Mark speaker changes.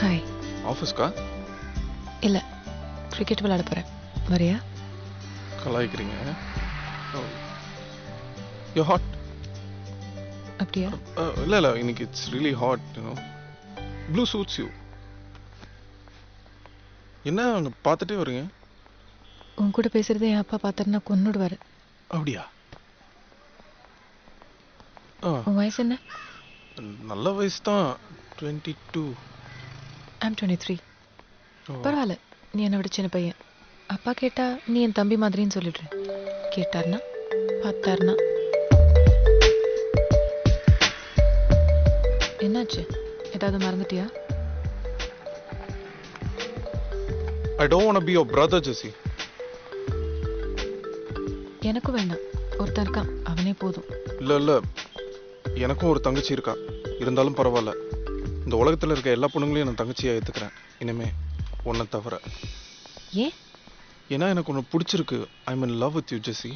Speaker 1: Hi.
Speaker 2: ஆஃபீஸ்க்கா?
Speaker 1: இல்லை, cricket விளையாட போகிறேன். வரியா?
Speaker 2: கலாய்க்கிறீங்க. You hot?
Speaker 1: அப்படியா?
Speaker 2: இல்லை இன்னைக்கு it's really hot you know. Blue suits you. என்ன அங்கே பார்த்துட்டே வரீங்க?
Speaker 1: உன் கூட பேசுகிறதே என் அப்பா பார்த்தாருன்னா கொன்னுடுவார்.
Speaker 2: அப்படியா?
Speaker 1: உன் வயசு என்ன?
Speaker 2: நல்ல வயசு தான், 22.
Speaker 1: ஐம் 23. பரவாயில்ல, நீ என்னை விட சின்ன பையன். அப்பா கேட்டா நீ என் தம்பி மாதிரின்னு சொல்லிடுறேன். கேட்டார்னா பார்த்தாருனா. என்னாச்சு? ஏதாவது மறந்துட்டியா?
Speaker 2: I don't want to be your brother, Jesse.
Speaker 1: எனக்கும் வேண்டாம். ஒருத்தன் இருக்கான், அவனே போதும்.
Speaker 2: இல்லை எனக்கும் ஒரு தங்கச்சி இருக்கா. இருந்தாலும் பரவாயில்ல. இந்த உலகத்தில் இருக்க எல்லா பொண்ணுங்களையும் நான் தங்கச்சியாக ஏற்றுக்கிறேன் இனிமே, உன்னை தவிர.
Speaker 1: ஏன்?
Speaker 2: ஏன்னா எனக்கு ஒன்று பிடிச்சிருக்கு. I am in love with you, Jesi.